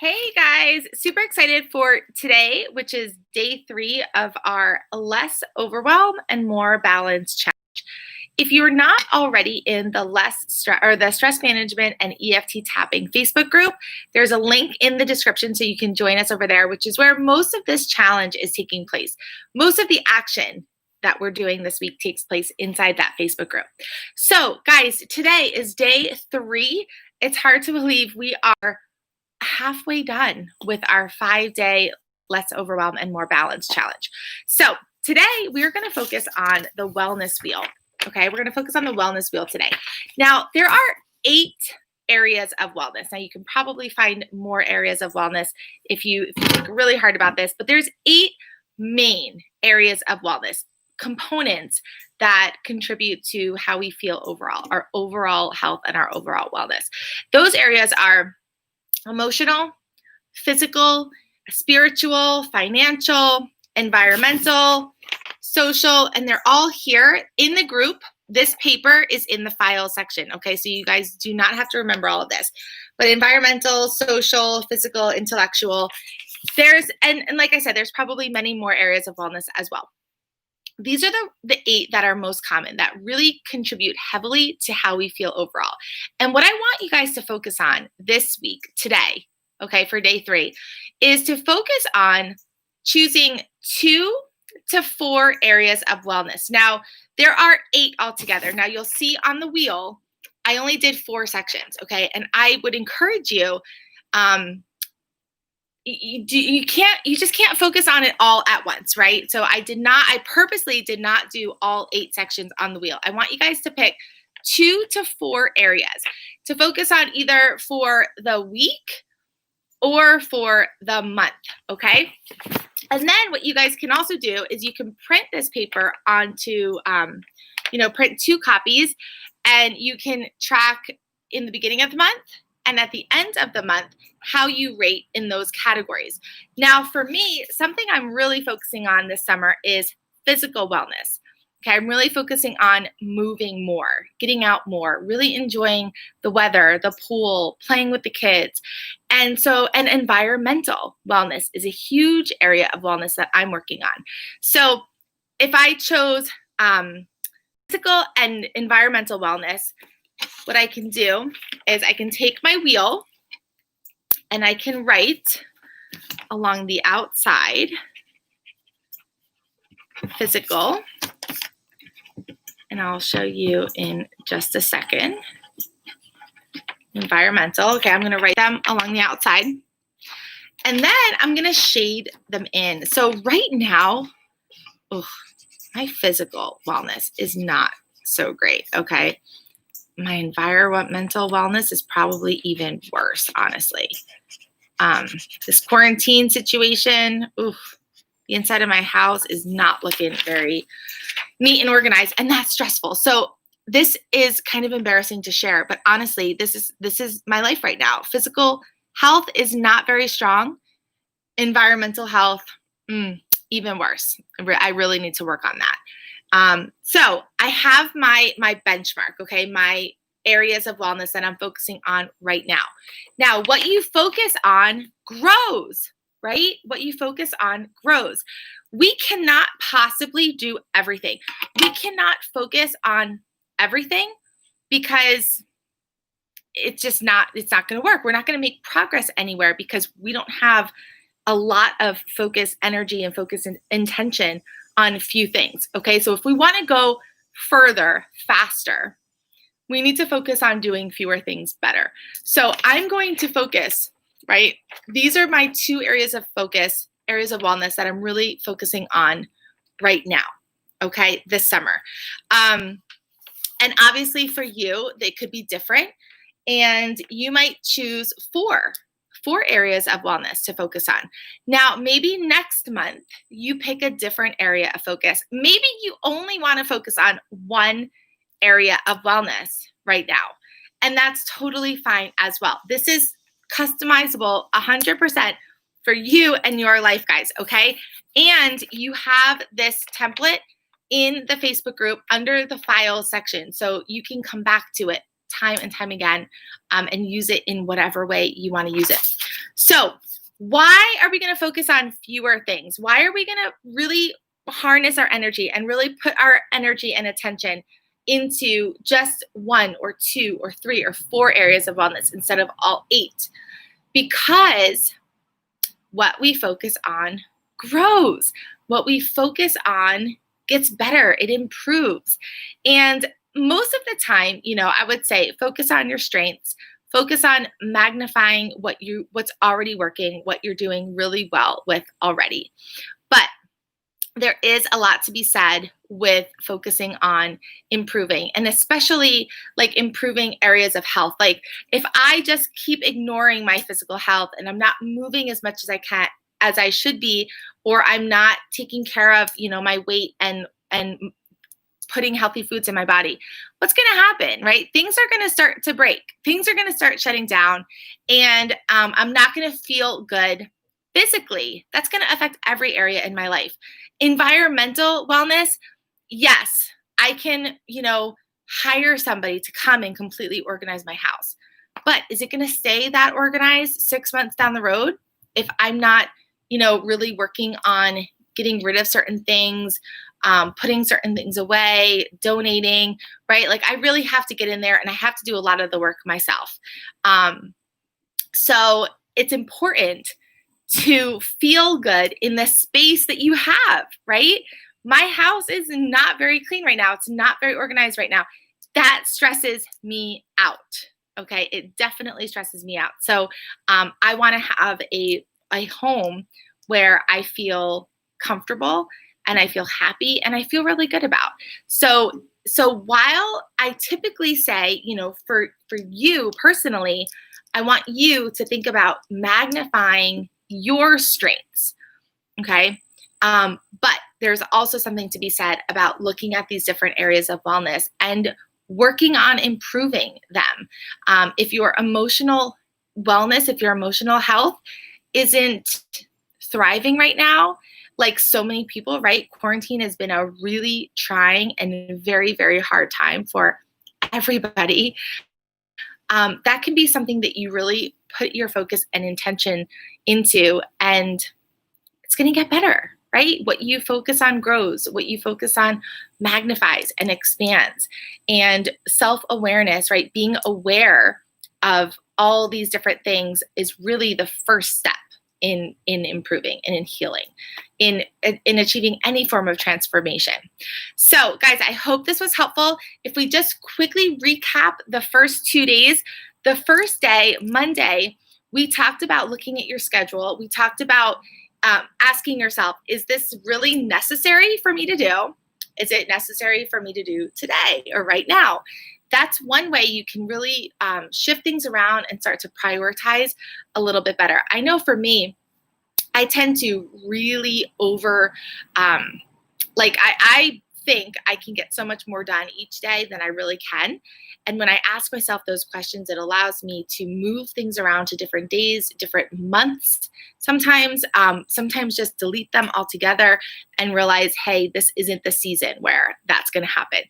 Hey guys, super excited for today, which is day 3 of our Less Overwhelm and More Balance Challenge. If you're not already in the the Stress Management and EFT Tapping Facebook group, there's a link in the description so you can join us over there, which is where most of this challenge is taking place. Most of the action that we're doing this week takes place inside that Facebook group. So guys, today is day 3. It's hard to believe we are halfway done with our 5-day Less Overwhelm and More Balance challenge. So today we're going to focus on the wellness wheel. Okay, we're going to focus on the wellness wheel today. Now, there are 8 areas of wellness. Now, you can probably find more areas of wellness if you think really hard about this, but there's 8 main areas of wellness, components that contribute to how we feel overall, our overall health and our overall wellness. Those areas are emotional, physical, spiritual, financial, environmental, social, and they're all here in the group. This paper is in the file section, okay? So you guys do not have to remember all of this. But environmental, social, physical, intellectual, and like I said, there's probably many more areas of wellness as well. These are the 8 that are most common, that really contribute heavily to how we feel overall. And what I want you guys to focus on this week, today, okay, for day 3, is to focus on choosing 2 to 4 areas of wellness. Now, there are 8 altogether. Now, you'll see on the wheel, I only did 4 sections, okay? And I would encourage you, you just can't focus on it all at once, right? So I purposely did not do all 8 sections on the wheel. I want you guys to pick 2 to 4 areas to focus on, either for the week or for the month, okay? And then what you guys can also do is you can print this paper onto, print 2 copies, and you can track in the beginning of the month and at the end of the month how you rate in those categories. Now, for me, something I'm really focusing on this summer is physical wellness. Okay, I'm really focusing on moving more, getting out more, really enjoying the weather, the pool, playing with the kids. And environmental wellness is a huge area of wellness that I'm working on. So if I chose physical and environmental wellness, what I can do is I can take my wheel and I can write along the outside physical, and I'll show you in just a second. Environmental, okay, I'm going to write them along the outside, and then I'm going to shade them in. So right now, my physical wellness is not so great, okay? My environmental wellness is probably even worse, honestly. This quarantine situation, the inside of my house is not looking very neat and organized, and that's stressful. So this is kind of embarrassing to share, but honestly, this is my life right now. Physical health is not very strong. Environmental health, even worse. I really need to work on that. So I have my benchmark, okay, my areas of wellness that I'm focusing on right now. Now, what you focus on grows, right? What you focus on grows. We cannot possibly do everything. We cannot focus on everything because it's not going to work. We're not going to make progress anywhere because we don't have a lot of focus, energy, and focus and intention on a few things, okay? So if we want to go further, faster, we need to focus on doing fewer things better. So I'm going to focus, right? These are my 2 areas of focus, areas of wellness that I'm really focusing on right now, okay, this summer. And obviously for you, they could be different, and you might choose 4 areas of wellness to focus on. Now, maybe next month you pick a different area of focus. Maybe you only want to focus on 1 area of wellness right now, and that's totally fine as well. This is customizable 100% for you and your life, guys, okay? And you have this template in the Facebook group under the files section, so you can come back to it time and time again and use it in whatever way you want to use it. So why are we going to focus on fewer things? Why are we going to really harness our energy and really put our energy and attention into just one or two or three or four areas of wellness instead of all 8? Because what we focus on grows. What we focus on gets better. It improves. And most of the time, I would say focus on your strengths. Focus on magnifying what's already working, what you're doing really well with already. But there is a lot to be said with focusing on improving, and especially like improving areas of health. Like if I just keep ignoring my physical health and I'm not moving as much as I should be, or I'm not taking care of, my weight and putting healthy foods in my body, what's going to happen, right? Things are going to start to break. Things are going to start shutting down, and I'm not going to feel good physically. That's going to affect every area in my life. Environmental wellness, yes, I can, hire somebody to come and completely organize my house. But is it going to stay that organized 6 months down the road if I'm not, really working on getting rid of certain things, putting certain things away, donating, right? Like I really have to get in there and I have to do a lot of the work myself. So it's important to feel good in the space that you have, right? My house is not very clean right now. It's not very organized right now. That stresses me out. Okay. It definitely stresses me out. So I want to have a home where I feel comfortable and I feel happy and I feel really good about. So while I typically say, for you personally, I want you to think about magnifying your strengths. Okay. But there's also something to be said about looking at these different areas of wellness and working on improving them. If your emotional wellness, if your emotional health isn't thriving right now, like so many people, right? Quarantine has been a really trying and very, very hard time for everybody. That can be something that you really put your focus and intention into, and it's going to get better, right? What you focus on grows. What you focus on magnifies and expands. And self-awareness, right? Being aware of all these different things is really the first step in improving and in healing, in achieving any form of transformation. So guys, I hope this was helpful. If we just quickly recap the first 2 days, the first day, Monday, we talked about looking at your schedule. We talked about asking yourself, is this really necessary for me to do? Is it necessary for me to do today or right now? That's one way you can really shift things around and start to prioritize a little bit better. I know for me, I tend to really I think I can get so much more done each day than I really can. And when I ask myself those questions, it allows me to move things around to different days, different months. Sometimes just delete them altogether and realize, hey, this isn't the season where that's going to happen.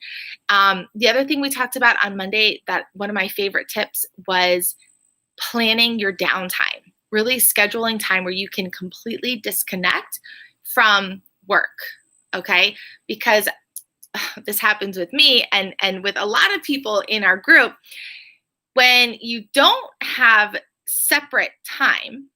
The other thing we talked about on Monday, that one of my favorite tips was planning your downtime, really scheduling time where you can completely disconnect from work. Okay. Because this happens with me and with a lot of people in our group. When you don't have separate time,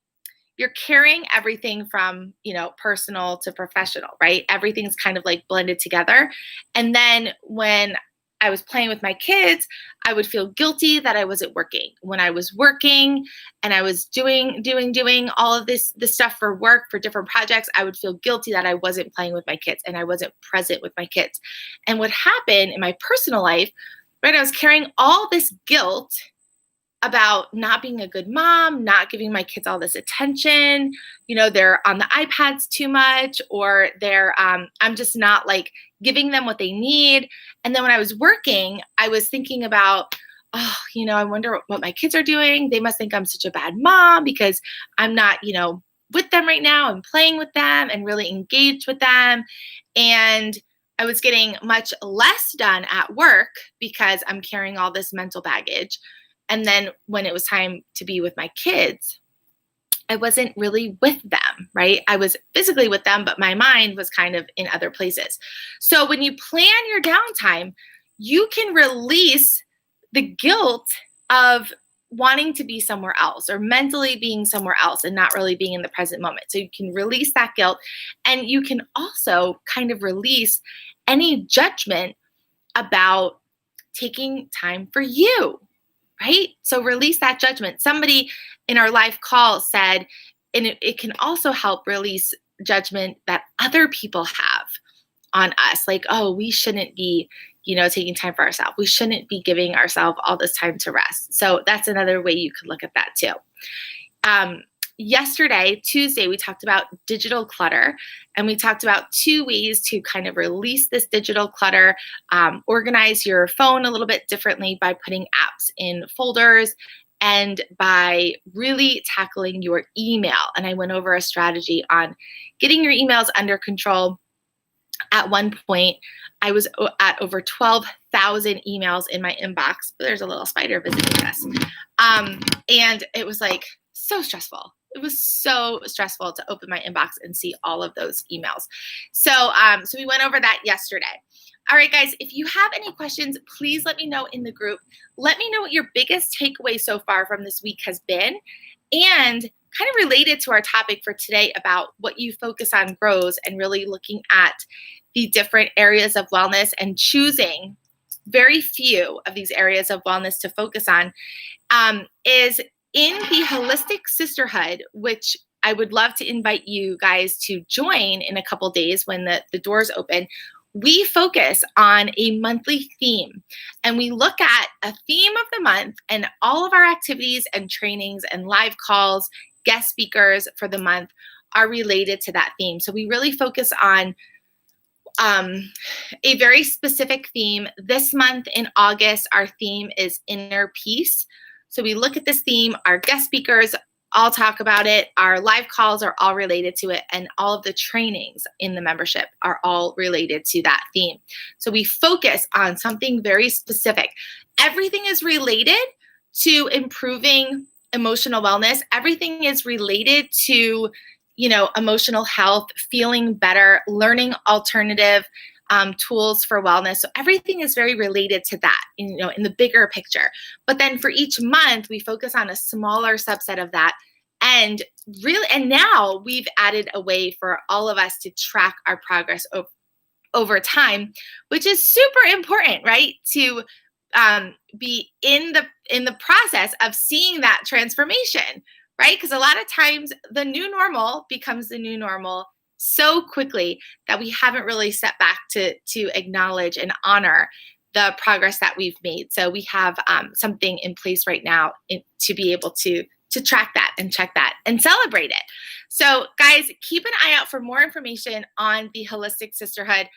you're carrying everything from, personal to professional, right? Everything's kind of like blended together. And then when I was playing with my kids, I would feel guilty that I wasn't working. When I was working and I was doing all of this stuff for work, for different projects, I would feel guilty that I wasn't playing with my kids and I wasn't present with my kids. And what happened in my personal life, right, I was carrying all this guilt about not being a good mom, not giving my kids all this attention. They're on the iPads too much, or I'm just not like giving them what they need. And then when I was working, I was thinking about, I wonder what my kids are doing. They must think I'm such a bad mom because I'm not, with them right now and playing with them and really engaged with them. And I was getting much less done at work because I'm carrying all this mental baggage. And then when it was time to be with my kids, I wasn't really with them, right? I was physically with them, but my mind was kind of in other places. So when you plan your downtime, you can release the guilt of wanting to be somewhere else or mentally being somewhere else and not really being in the present moment. So you can release that guilt, and you can also kind of release any judgment about taking time for you, right? So release that judgment. Somebody in our live call said, and it can also help release judgment that other people have on us. Like, oh, we shouldn't be, taking time for ourselves. We shouldn't be giving ourselves all this time to rest. So that's another way you could look at that too. Yesterday, Tuesday, we talked about digital clutter, and we talked about 2 ways to kind of release this digital clutter, organize your phone a little bit differently by putting apps in folders and by really tackling your email. And I went over a strategy on getting your emails under control. At one point, I was at over 12,000 emails in my inbox. There's a little spider visiting us. And it was like so stressful. It was so stressful to open my inbox and see all of those emails. So we went over that yesterday. All right, guys, if you have any questions, please let me know in the group. Let me know what your biggest takeaway so far from this week has been. And kind of related to our topic for today about what you focus on grows, and really looking at the different areas of wellness and choosing very few of these areas of wellness to focus on, is in the Holistic Sisterhood, which I would love to invite you guys to join in a couple days when the doors open. We focus on a monthly theme, and we look at a theme of the month, and all of our activities and trainings and live calls, guest speakers for the month are related to that theme. So we really focus on a very specific theme. This month in August, our theme is inner peace. So we look at this theme, our guest speakers all talk about it, our live calls are all related to it, and all of the trainings in the membership are all related to that theme. So we focus on something very specific. Everything is related to improving emotional wellness. Everything is related to, emotional health, feeling better, learning alternative tools for wellness. So everything is very related to that, in the bigger picture. But then for each month, we focus on a smaller subset of that. And now we've added a way for all of us to track our progress over time, which is super important, right? To be in the process of seeing that transformation, right? Because a lot of times the new normal becomes the new normal so quickly that we haven't really stepped back to acknowledge and honor the progress that we've made. So we have something in place right now to be able to track that and check that and celebrate it. So guys, keep an eye out for more information on the Holistic Sisterhood.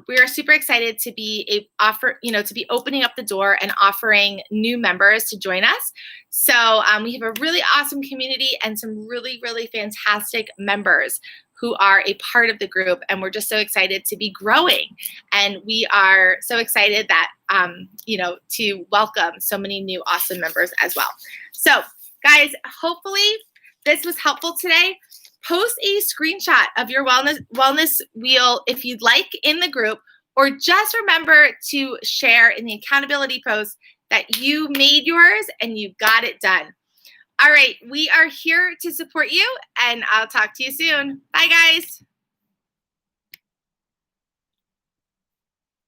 We are super excited to be opening up the door and offering new members to join us. So we have a really awesome community and some really, really fantastic members who are a part of the group, and we're just so excited to be growing. And we are so excited that to welcome so many new awesome members as well. So guys, hopefully this was helpful today. Post a screenshot of your wellness wheel if you'd like in the group, or just remember to share in the accountability post that you made yours and you got it done. All right, we are here to support you, and I'll talk to you soon. Bye, guys.